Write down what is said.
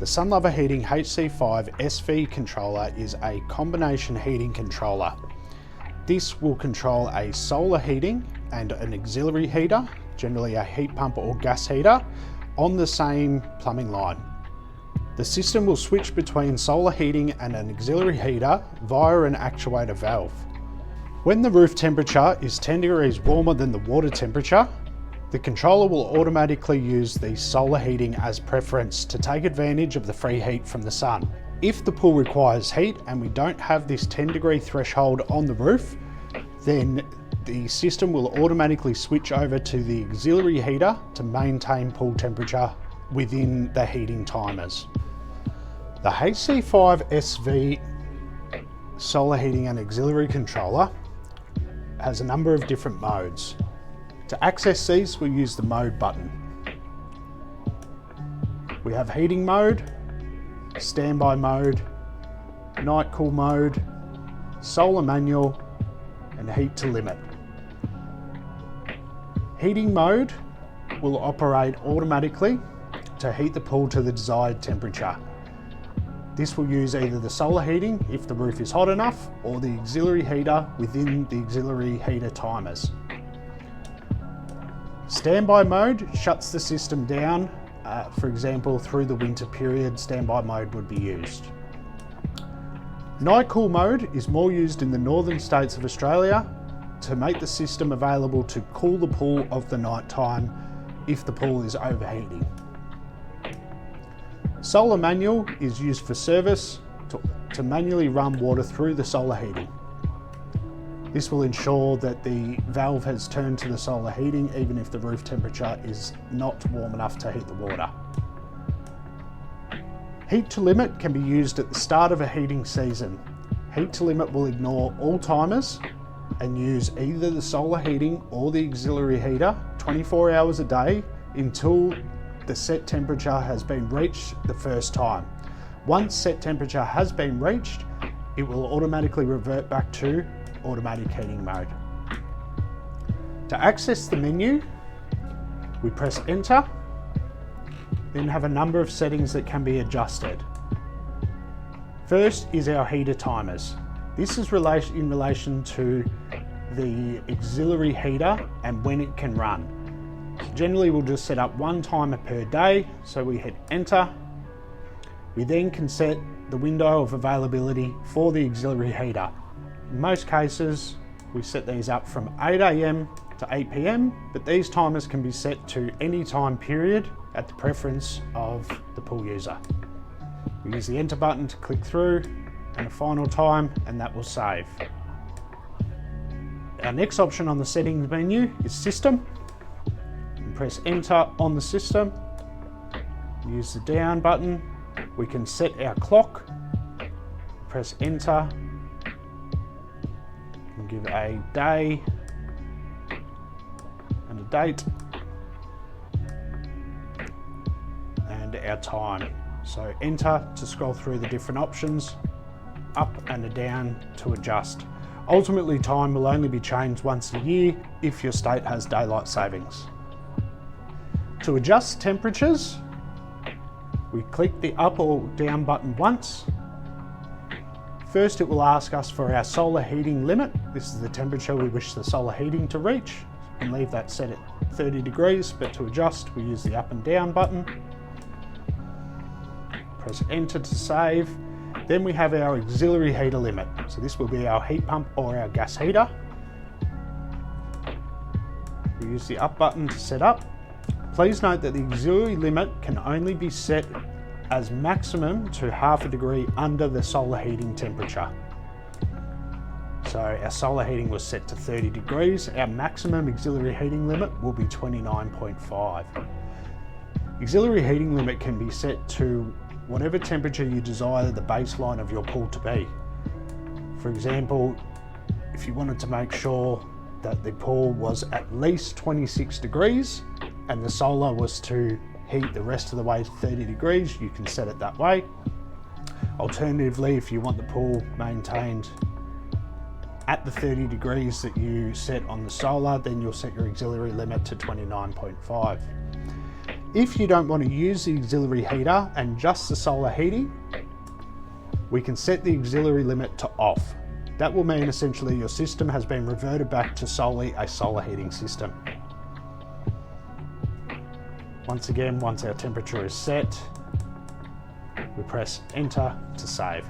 The Sunlover Heating HC5-SV Controller is a combination heating controller. This will control a solar heating and an auxiliary heater, generally a heat pump or gas heater, on the same plumbing line. The system will switch between solar heating and an auxiliary heater via an actuator valve. When the roof temperature is 10 degrees warmer than the water temperature, the controller will automatically use the solar heating as preference to take advantage of the free heat from the sun. If the pool requires heat and we don't have this 10-degree threshold on the roof, then the system will automatically switch over to the auxiliary heater to maintain pool temperature within the heating timers. The HC5-SV solar heating and auxiliary controller has a number of different modes. To access these, we use the mode button. We have heating mode, standby mode, night cool mode, solar manual, and heat to limit. Heating mode will operate automatically to heat the pool to the desired temperature. This will use either the solar heating if the roof is hot enough, or the auxiliary heater within the auxiliary heater timers. Standby mode shuts the system down. For example, through the winter period, standby mode would be used. Night cool mode is more used in the northern states of Australia to make the system available to cool the pool of the night time if the pool is overheating. Solar manual is used for service to manually run water through the solar heating. This will ensure that the valve has turned to the solar heating even if the roof temperature is not warm enough to heat the water. Heat to limit can be used at the start of a heating season. Heat to limit will ignore all timers and use either the solar heating or the auxiliary heater 24 hours a day until the set temperature has been reached the first time. Once set temperature has been reached, it will automatically revert back to automatic heating mode. To access the menu, we press enter, then have a number of settings that can be adjusted. First is our heater timers. This is in relation to the auxiliary heater and when it can run. Generally, we'll just set up one timer per day, so we hit enter. We then can set the window of availability for the auxiliary heater. In most cases, we set these up from 8 AM to 8 PM, but these timers can be set to any time period at the preference of the pool user. We use the enter button to click through and a final time, and that will save. Our next option on the settings menu is system. Press enter on the system, use the down button. We can set our clock, press enter, and give a day and a date, and our time. So enter to scroll through the different options, up and a down to adjust. Ultimately, time will only be changed once a year if your state has daylight savings. To adjust temperatures, we click the up or down button once. First, it will ask us for our solar heating limit. This is the temperature we wish the solar heating to reach. We can leave that set at 30 degrees, but to adjust, we use the up and down button. Press enter to save. Then we have our auxiliary heater limit. So this will be our heat pump or our gas heater. We use the up button to set up. Please note that the auxiliary limit can only be set as maximum to half a degree under the solar heating temperature. So our solar heating was set to 30 degrees. Our maximum auxiliary heating limit will be 29.5. Auxiliary heating limit can be set to whatever temperature you desire the baseline of your pool to be. For example, if you wanted to make sure that the pool was at least 26 degrees, and the solar was to heat the rest of the way to 30 degrees, you can set it that way. Alternatively, if you want the pool maintained at the 30 degrees that you set on the solar, then you'll set your auxiliary limit to 29.5. If you don't want to use the auxiliary heater and just the solar heating, we can set the auxiliary limit to off. That will mean essentially your system has been reverted back to solely a solar heating system. Once again, once our temperature is set, we press enter to save.